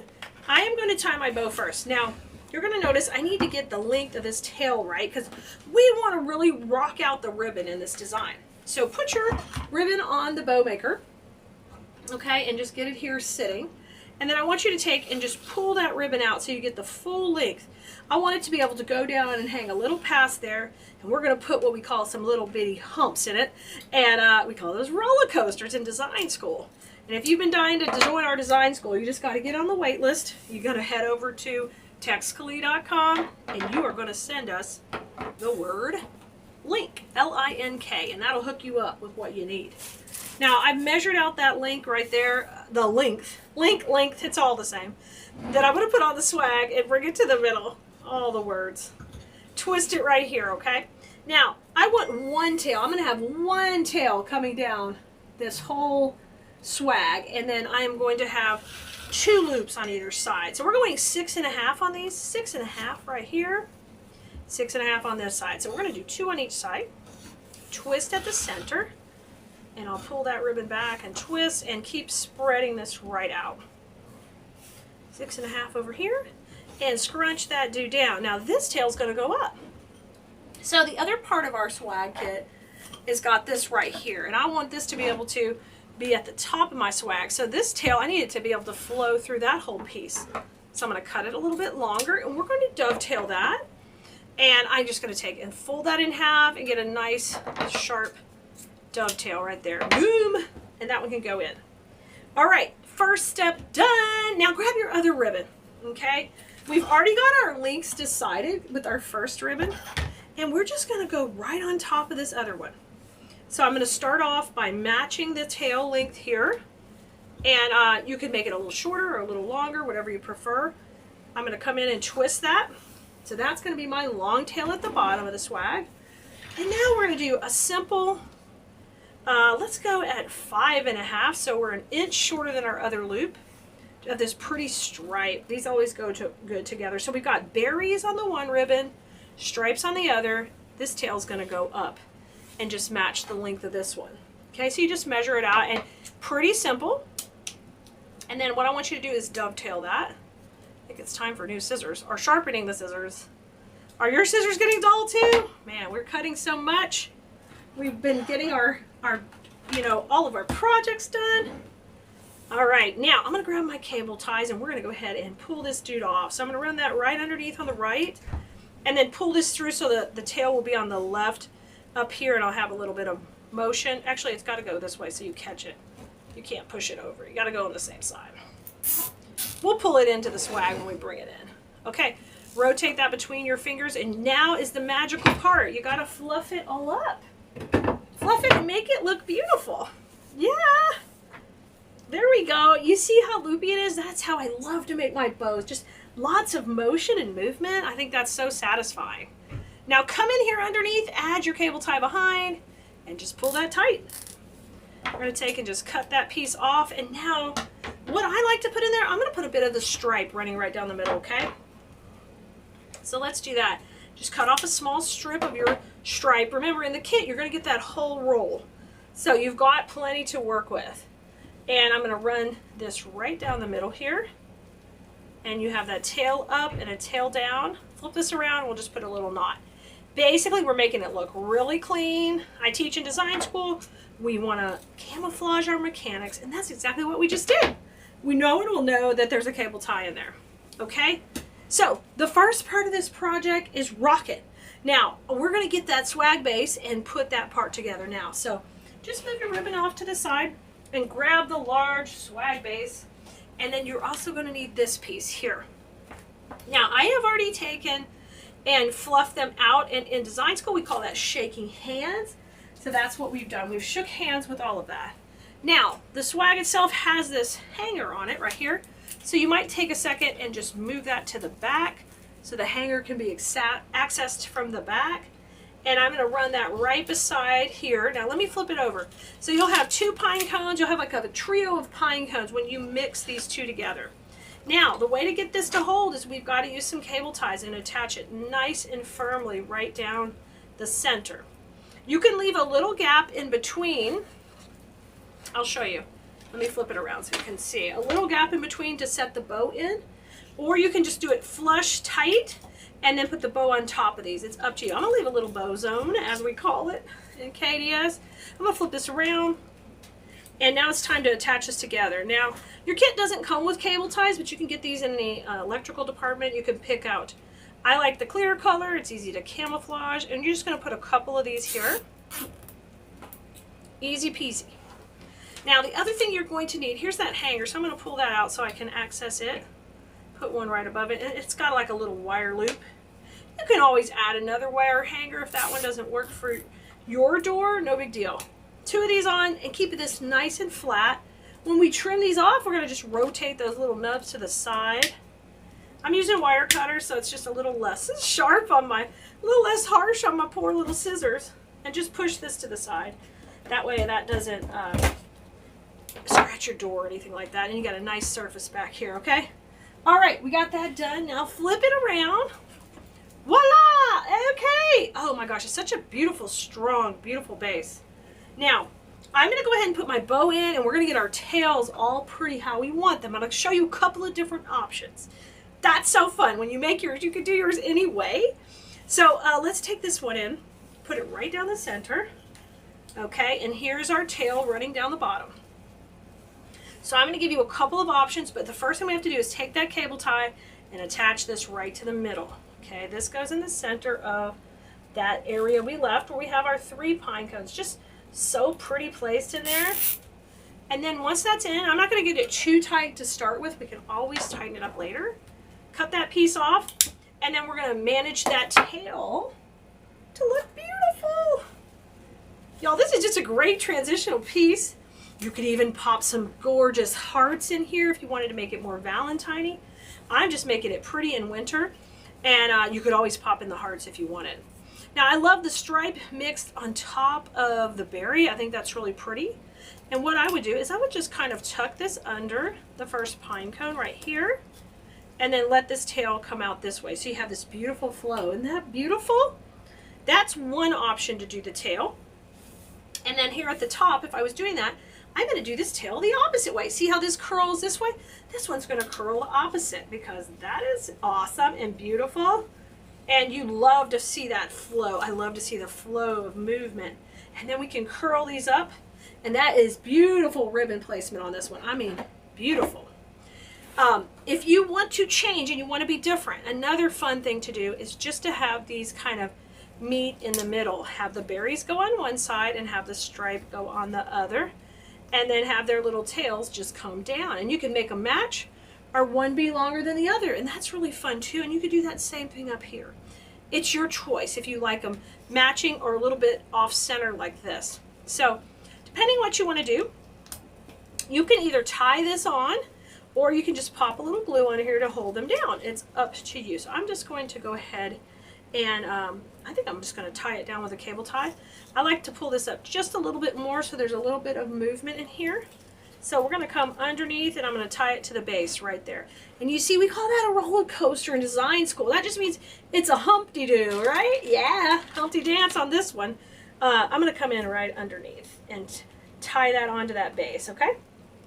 I am going to tie my bow first. Now, you're going to notice I need to get the length of this tail right, because we want to really rock out the ribbon in this design. So put your ribbon on the bow maker, okay, and just get it here sitting. And then I want you to take and just pull that ribbon out so you get the full length. I want it to be able to go down and hang a little past there, and we're going to put what we call some little bitty humps in it, and we call those roller coasters in design school. And if you've been dying to join our design school, you just got to get on the wait list. You're going to head over to textcali.com, and you are going to send us the word link, L-I-N-K, and that'll hook you up with what you need. Now, I've measured out that link right there, the length, it's all the same. Then I'm going to put on the swag and bring it to the middle, all the words. Twist it right here, okay? Now, I want one tail. I'm going to have one tail coming down this whole swag, and then I am going to have 2 loops on either side. So we're going 6.5 on these, 6.5 right here, 6.5 on this side. So we're going to do 2 on each side, twist at the center, and I'll pull that ribbon back and twist and keep spreading this right out. 6.5 over here, and scrunch that dude down. Now this tail's going to go up. So the other part of our swag kit is got this right here, and I want this to be able to be at the top of my swag. So this tail, I need it to be able to flow through that whole piece. So I'm going to cut it a little bit longer, and we're going to dovetail that. And I'm just going to take and fold that in half and get a nice sharp dovetail right there. Boom! And that one can go in. All right, first step done. Now grab your other ribbon, okay? We've already got our lengths decided with our first ribbon, and we're just going to go right on top of this other one. So I'm going to start off by matching the tail length here, and you can make it a little shorter or a little longer, whatever you prefer. I'm going to come in and twist that. So that's going to be my long tail at the bottom of the swag. And now we're going to do a simple, let's go at 5.5, so we're an inch shorter than our other loop of this pretty stripe. These always go good together. So we've got berries on the one ribbon, stripes on the other. This tail's going to go up and just match the length of this one. Okay, so you just measure it out, and pretty simple. And then what I want you to do is dovetail that. I think it's time for new scissors, or sharpening the scissors. Are your scissors getting dull too? Man, we're cutting so much. We've been getting our all of our projects done. All right, now I'm gonna grab my cable ties, and we're gonna go ahead and pull this dude off. So I'm gonna run that right underneath on the right, and then pull this through so that the tail will be on the left up here, and I'll have a little bit of motion. Actually, it's gotta go this way so you catch it. You can't push it over. You gotta go on the same side. We'll pull it into the swag when we bring it in. Okay, rotate that between your fingers, and now is the magical part. You gotta fluff it all up. Fluff it and make it look beautiful. Yeah. There we go. You see how loopy it is? That's how I love to make my bows. Just lots of motion and movement. I think that's so satisfying. Now come in here underneath, add your cable tie behind, and just pull that tight. We're going to take and just cut that piece off, and now what I like to put in there, I'm going to put a bit of the stripe running right down the middle, okay? So let's do that. Just cut off a small strip of your stripe. Remember, in the kit, you're going to get that whole roll. So you've got plenty to work with. And I'm going to run this right down the middle here. And you have that tail up and a tail down. Flip this around, we'll just put a little knot. Basically, we're making it look really clean. I teach in design school. We want to camouflage our mechanics, and that's exactly what we just did. No one will know that there's a cable tie in there, okay? So the first part of this project is rocket. Now, we're going to get that swag base and put that part together now. So just move your ribbon off to the side and grab the large swag base, and then you're also going to need this piece here. Now, I have already taken and fluffed them out, and in design school we call that shaking hands. So that's what we've done. We've shook hands with all of that. Now, the swag itself has this hanger on it right here. So you might take a second and just move that to the back so the hanger can be accessed from the back. And I'm going to run that right beside here. Now let me flip it over. So you'll have 2 pine cones. You'll have like a trio of pine cones when you mix these 2 together. Now the way to get this to hold is we've got to use some cable ties and attach it nice and firmly right down the center. You can leave a little gap in between. I'll show you. Let me flip it around so you can see. A little gap in between to set the bow in. Or you can just do it flush tight and then put the bow on top of these. It's up to you. I'm going to leave a little bow zone, as we call it in KDS. I'm going to flip this around. And now it's time to attach this together. Now, your kit doesn't come with cable ties, but you can get these in the electrical department. You can pick out. I like the clear color. It's easy to camouflage. And you're just going to put a couple of these here. Easy peasy. Now, the other thing you're going to need, here's that hanger. So I'm going to pull that out so I can access it. Put one right above it. And it's got like a little wire loop. You can always add another wire hanger if that one doesn't work for your door. No big deal. 2 of these on and keep this nice and flat. When we trim these off, we're going to just rotate those little nubs to the side. I'm using wire cutters, so it's just a little less sharp on my, a little less harsh on my poor little scissors. And just push this to the side. That way that doesn't scratch your door or anything like that. And you got a nice surface back here, okay? All right, we got that done. Now flip it around. Voila! Okay. Oh my gosh, it's such a beautiful, strong, beautiful base. Now, I'm going to go ahead and put my bow in, and we're going to get our tails all pretty how we want them. I'm going to show you a couple of different options. That's so fun. When you make yours, you can do yours anyway. So let's take this one in, put it right down the center. Okay, and here's our tail running down the bottom. So I'm going to give you a couple of options, but the first thing we have to do is take that cable tie and attach this right to the middle. Okay, this goes in the center of that area we left where we have our 3 pine cones. Just so pretty placed in there. And then once that's in, I'm not going to get it too tight to start with. We can always tighten it up later. Cut that piece off, and then we're going to manage that tail to look beautiful. Y'all, this is just a great transitional piece. You could even pop some gorgeous hearts in here if you wanted to make it more Valentine-y. I'm just making it pretty in winter, and you could always pop in the hearts if you wanted. Now, I love the stripe mixed on top of the berry. I think that's really pretty. And what I would do is I would just kind of tuck this under the first pine cone right here, and then let this tail come out this way. So you have this beautiful flow. Isn't that beautiful? That's one option to do the tail. And then here at the top, if I was doing that, I'm going to do this tail the opposite way. See how this curls this way? This one's going to curl the opposite because that is awesome and beautiful. And you love to see that flow. I love to see the flow of movement. And then we can curl these up. And that is beautiful ribbon placement on this one. I mean, beautiful. If you want to change and you want to be different, another fun thing to do is just to have these kind of meet in the middle. Have the berries go on one side and have the stripe go on the other. And then have their little tails just come down. And you can make them match or one be longer than the other. And that's really fun too. And you could do that same thing up here. It's your choice if you like them matching or a little bit off center like this. So depending what you want to do, you can either tie this on or you can just pop a little glue on here to hold them down. It's up to you. So I'm just going to go ahead and I think I'm just going to tie it down with a cable tie. I like to pull this up just a little bit more so there's a little bit of movement in here. So we're going to come underneath and I'm going to tie it to the base right there. And you see, we call that a roller coaster in design school. That just means it's a Humpty-Doo, right? Yeah, Humpty Dance on this one. I'm going to come in right underneath and tie that onto that base, okay?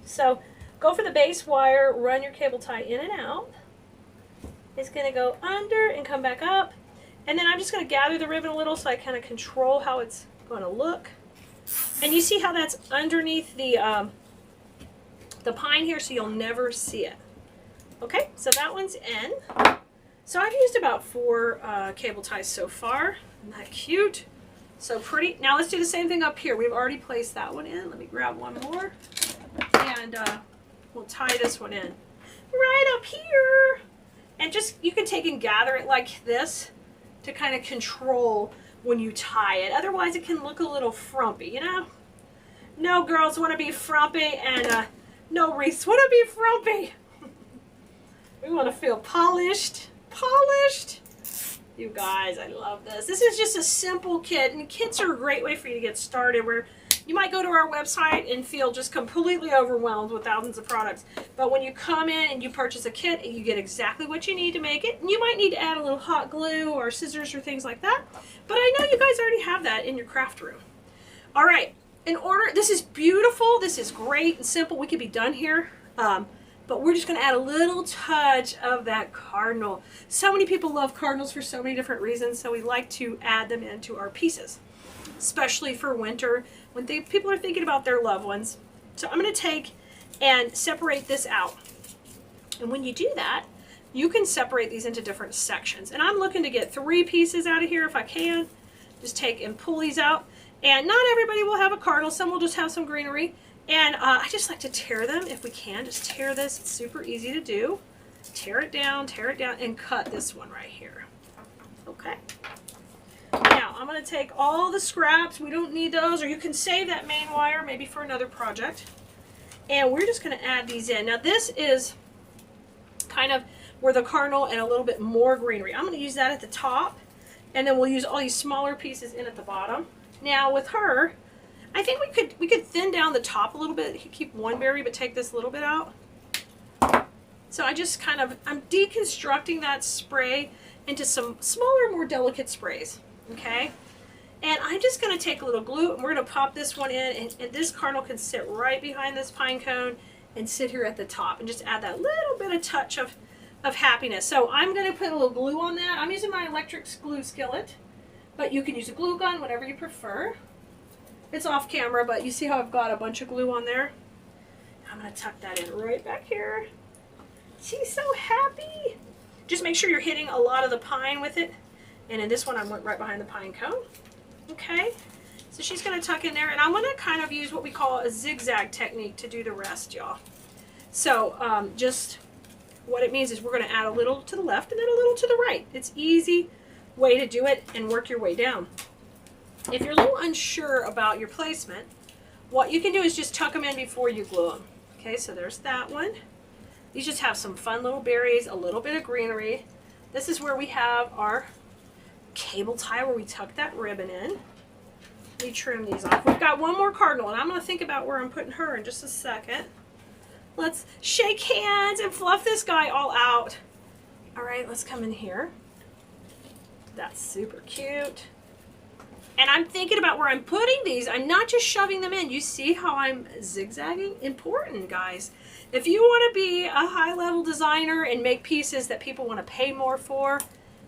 So go for the base wire, run your cable tie in and out. It's going to go under and come back up. And then I'm just going to gather the ribbon a little so I kind of control how it's going to look. And you see how that's underneath the pine here, so you'll never see it. Okay, so that one's in. So I've used about 4 cable ties so far. Isn't that cute? So pretty. Now let's do the same thing up here. We've already placed that one in. Let me grab one more. And we'll tie this one in. Right up here. And just, you can take and gather it like this to kind of control when you tie it. Otherwise it can look a little frumpy, you know? No girls want to be frumpy and no wreaths want to be frumpy. We want to feel polished. Polished. You guys, I love this. This is just a simple kit, and kits are a great way for you to get started, where you might go to our website and feel just completely overwhelmed with thousands of products. But when you come in and you purchase a kit, you get exactly what you need to make it. And you might need to add a little hot glue or scissors or things like that. But I know you guys already have that in your craft room. All right, in order, this is beautiful. This is great and simple. We could be done here. But we're just going to add a little touch of that cardinal. So many people love cardinals for so many different reasons, so we like to add them into our pieces, especially for winter when people are thinking about their loved ones. So I'm going to take and separate this out. And when you do that, you can separate these into different sections. And I'm looking to get 3 pieces out of here if I can. Just take and pull these out. And not everybody will have a cardinal. Some will just have some greenery. And I just like to tear them if we can. Just tear this. It's super easy to do. Tear it down, and cut this one right here. Okay. Now, I'm going to take all the scraps. We don't need those, or you can save that main wire maybe for another project. And we're just going to add these in. Now, this is kind of where the cardinal and a little bit more greenery. I'm going to use that at the top, and then we'll use all these smaller pieces in at the bottom. Now, with her, I think we could thin down the top a little bit. Keep one berry, but take this little bit out. So I'm deconstructing that spray into some smaller, more delicate sprays. Okay, and I'm just going to take a little glue, and we're going to pop this one in, and this cardinal can sit right behind this pine cone and sit here at the top, and just add that little bit of touch of happiness. So I'm going to put a little glue on that. I'm using my electric glue skillet, but you can use a glue gun, whatever you prefer. It's off camera, but you see how I've got a bunch of glue on there? I'm going to tuck that in right back here. She's so happy. Just make sure you're hitting a lot of the pine with it. And in this one, I went right behind the pine cone. Okay, so she's going to tuck in there, and I'm going to kind of use what we call a zigzag technique to do the rest, y'all. So just what it means is we're going to add a little to the left and then a little to the right. It's easy way to do it and work your way down. If you're a little unsure about your placement, what you can do is just tuck them in before you glue them. Okay, so there's that one. These just have some fun little berries, a little bit of greenery. This is where we have our cable tie where we tuck that ribbon in. We trim these off. We've got one more cardinal, and I'm going to think about where I'm putting her in just a second. Let's shake hands and fluff this guy all out. All right, let's come in here. That's super cute. And I'm thinking about where I'm putting these. I'm not just shoving them in. You see how I'm zigzagging? Important, guys. If you want to be a high-level designer and make pieces that people want to pay more for,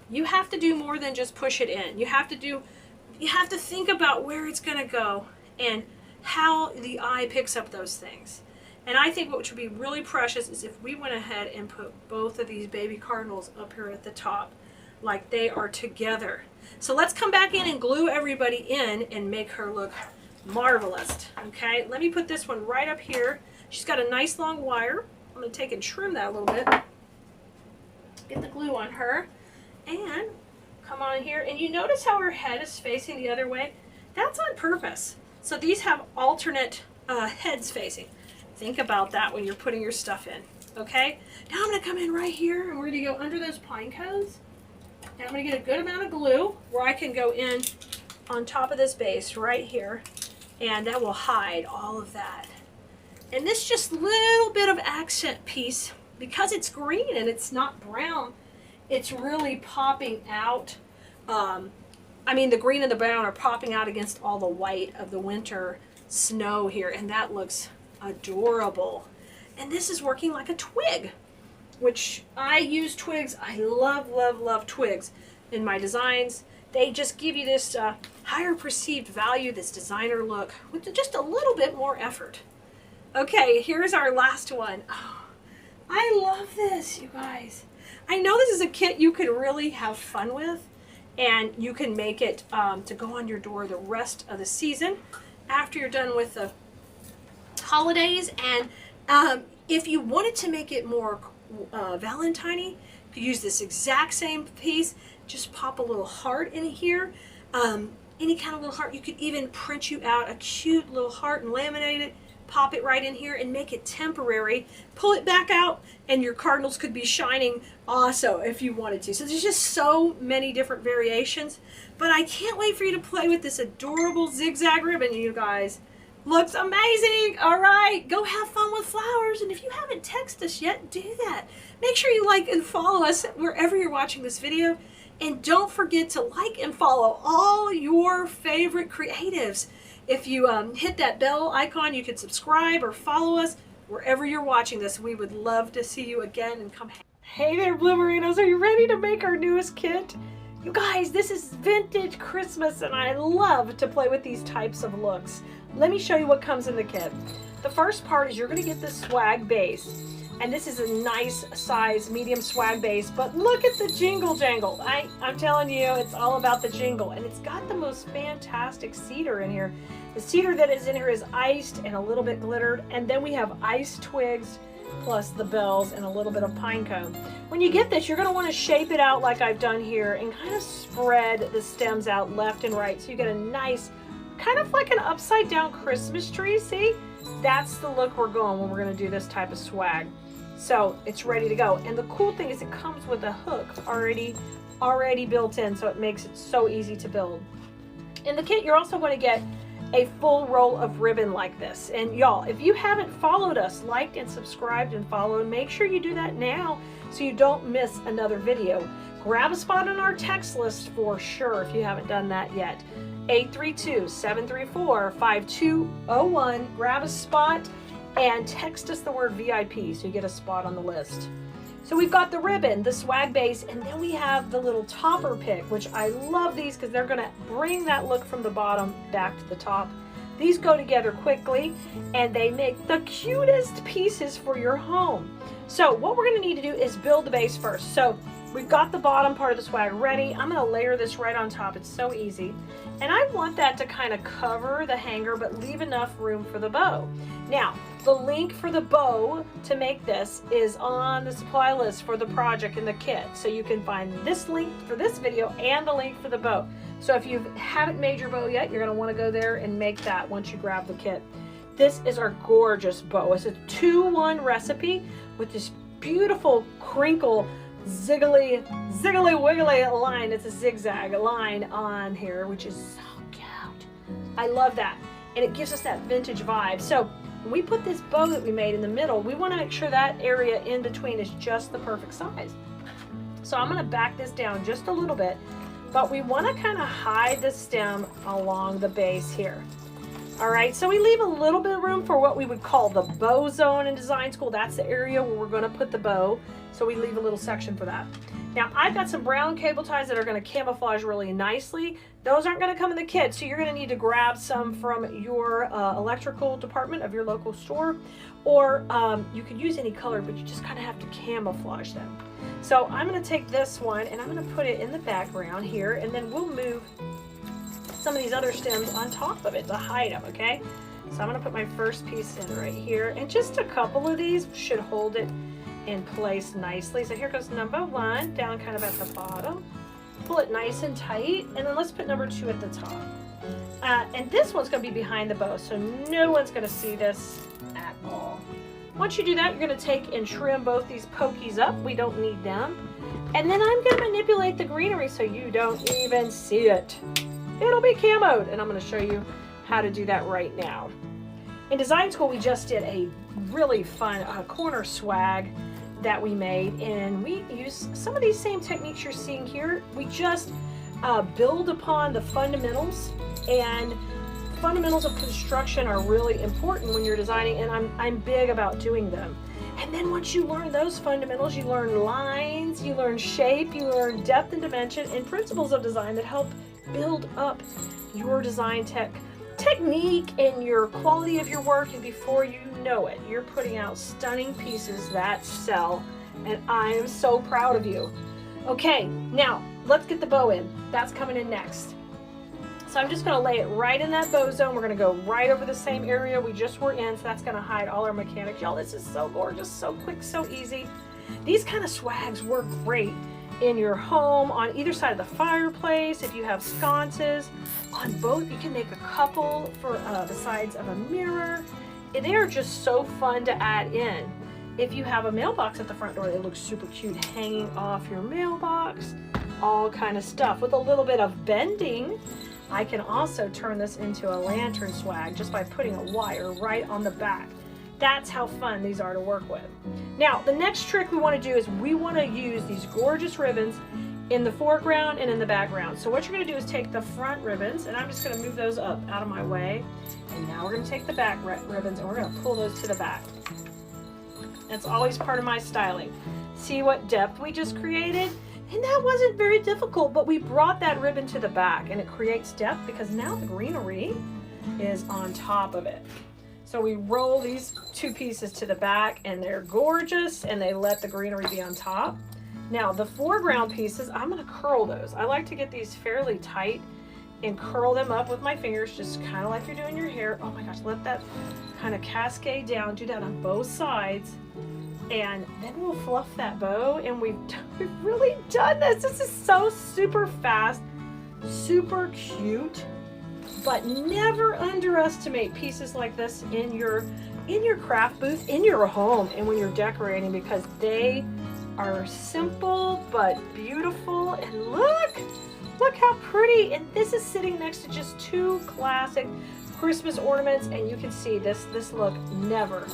you have to do more than just push it in. You have to think about where it's going to go and how the eye picks up those things. And I think what would be really precious is if we went ahead and put both of these baby cardinals up here at the top like they are together. So let's come back in and glue everybody in and make her look marvelous. Okay, let me put this one right up here. She's got a nice long wire. I'm going to take and trim that a little bit. Get the glue on her. And come on here. And you notice how her head is facing the other way? That's on purpose. So these have alternate heads facing. Think about that when you're putting your stuff in. Okay? Now I'm going to come in right here, and we're going to go under those pine cones. And I'm going to get a good amount of glue where I can go in on top of this base right here, and that will hide all of that. And this just little bit of accent piece, because it's green and it's not brown, it's really popping out. I mean, the green and the brown are popping out against all the white of the winter snow here, and that looks adorable. And this is working like a twig, which I use twigs. I love, love, love twigs in my designs. They just give you this higher perceived value, this designer look, with just a little bit more effort. Okay, here's our last one. Oh, I love this, you guys. I know this is a kit you could really have fun with, and you can make it to go on your door the rest of the season after you're done with the holidays. And if you wanted to make it more Valentine-y, you could use this exact same piece. Just pop a little heart in here. Any kind of little heart. You could even print you out a cute little heart and laminate it. pop it right in here and make it temporary. Pull it back out and your cardinals could be shining also if you wanted to. So there's just so many different variations. But I can't wait for you to play with this adorable zigzag ribbon, you guys. Looks amazing. All right, go have fun with flowers. And if you haven't texted us yet, do that. Make sure you like and follow us wherever you're watching this video. And don't forget to like and follow all your favorite creatives. If you hit that bell icon, you can subscribe or follow us wherever you're watching this. We would love to see you again and come. Hey there, Bloomerinos. Are you ready to make our newest kit? You guys, this is vintage Christmas, and I love to play with these types of looks. Let me show you what comes in the kit. The first part is you're going to get this swag base. And this is a nice size medium swag base, but look at the jingle jangle. I'm telling you, it's all about the jingle. And it's got the most fantastic cedar in here. The cedar that is in here is iced and a little bit glittered. And then we have ice twigs plus the bells and a little bit of pine cone. When you get this, you're going to want to shape it out like I've done here and kind of spread the stems out left and right. So you get a nice, kind of like an upside down Christmas tree. See? That's the look we're going when we're going to do this type of swag. So it's ready to go. And the cool thing is it comes with a hook already built in, so it makes it so easy to build. In the kit, you're also going to get a full roll of ribbon like this. And y'all, if you haven't followed us, liked and subscribed and followed, make sure you do that now so you don't miss another video. Grab a spot on our text list for sure if you haven't done that yet. 832-734-5201. Grab a spot and text us the word VIP so you get a spot on the list. So we've got the ribbon, the swag base, and then we have the little topper pick, which I love these because they're going to bring that look from the bottom back to the top. These go together quickly and they make the cutest pieces for your home. So what we're going to need to do is build the base first. So we've got the bottom part of the swag ready. I'm going to layer this right on top. It's so easy. And I want that to kind of cover the hanger but leave enough room for the bow. Now, the link for the bow to make this is on the supply list for the project in the kit. So you can find this link for this video and the link for the bow. So if you haven't made your bow yet, you're going to want to go there and make that once you grab the kit. This is our gorgeous bow. It's a 2-1 recipe with this beautiful crinkle ziggly wiggly line. It's a zigzag line on here, which is so cute. I love that. And it gives us that vintage vibe. So when we put this bow that we made in the middle, we want to make sure that area in between is just the perfect size. So I'm going to back this down just a little bit, but we want to kind of hide the stem along the base here. All right, so we leave a little bit of room for what we would call the bow zone in design school. That's the area where we're going to put the bow. So we leave a little section for that. Now I've got some brown cable ties that are going to camouflage really nicely. Those aren't going to come in the kit, so you're going to need to grab some from your electrical department of your local store, or you could use any color, but you just kind of have to camouflage them. So I'm going to take this one and I'm going to put it in the background here, and then we'll move some of these other stems on top of it to hide them, okay? So I'm going to put my first piece in right here, and just a couple of these should hold it in place nicely. So here goes number 1 down kind of at the bottom. Pull it nice and tight, and then let's put number 2 at the top. And this one's going to be behind the bow, so no one's going to see this at all. Once you do that, you're going to take and trim both these pokies up. We don't need them. And then I'm going to manipulate the greenery so you don't even see it. It'll be camoed, and I'm going to show you how to do that right now. In design school, we just did a really fun corner swag that we made, and we use some of these same techniques you're seeing here. We just build upon the fundamentals, and fundamentals of construction are really important when you're designing, and I'm big about doing them. And then once you learn those fundamentals, you learn lines, you learn shape, you learn depth and dimension, and principles of design that help build up your design technique and your quality of your work, and before you know it, you're putting out stunning pieces that sell, and I am so proud of you. Okay, now let's get the bow in. That's coming in next. So I'm just going to lay it right in that bow zone. We're going to go right over the same area we just were in, so that's going to hide all our mechanics. Y'all, this is so gorgeous, so quick, so easy. These kind of swags work great in your home, on either side of the fireplace, if you have sconces. On both, you can make a couple for the sides of a mirror. they are just so fun to add in. If you have a mailbox at the front door, they look super cute hanging off your mailbox, all kind of stuff. With a little bit of bending, I can also turn this into a lantern swag just by putting a wire right on the back. That's how fun these are to work with. Now, the next trick we want to do is we want to use these gorgeous ribbons in the foreground and in the background. So what you're going to do is take the front ribbons, and I'm just going to move those up out of my way. And now we're going to take the back ribbons and we're going to pull those to the back. That's always part of my styling. See what depth we just created? And that wasn't very difficult, but we brought that ribbon to the back and it creates depth because now the greenery is on top of it. So we roll these two pieces to the back and they're gorgeous and they let the greenery be on top. Now the foreground pieces, I'm gonna curl those. I like to get these fairly tight and curl them up with my fingers, just kind of like you're doing your hair. Oh my gosh, let that kind of cascade down. Do that on both sides. And then we'll fluff that bow, and we've really done this. This is so super fast, super cute, but never underestimate pieces like this in your craft booth, in your home, and when you're decorating, because they are simple but beautiful. And look how pretty. And this is sitting next to just two classic Christmas ornaments, and you can see this look never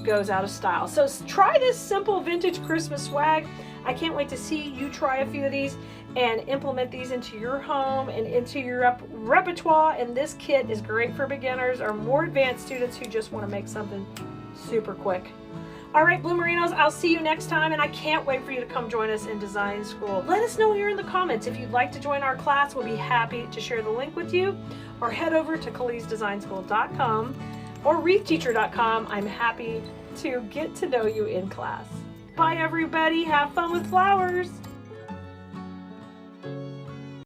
goes out of style. So try this simple vintage Christmas swag. I can't wait to see you try a few of these and implement these into your home and into your repertoire. And this kit is great for beginners or more advanced students who just want to make something super quick. All right, Bloomerinos, I'll see you next time, and I can't wait for you to come join us in design school. Let us know here in the comments if you'd like to join our class. We'll be happy to share the link with you, or head over to KhalilsDesignSchool.com or ReefTeacher.com. I'm happy to get to know you in class. Bye, everybody. Have fun with flowers.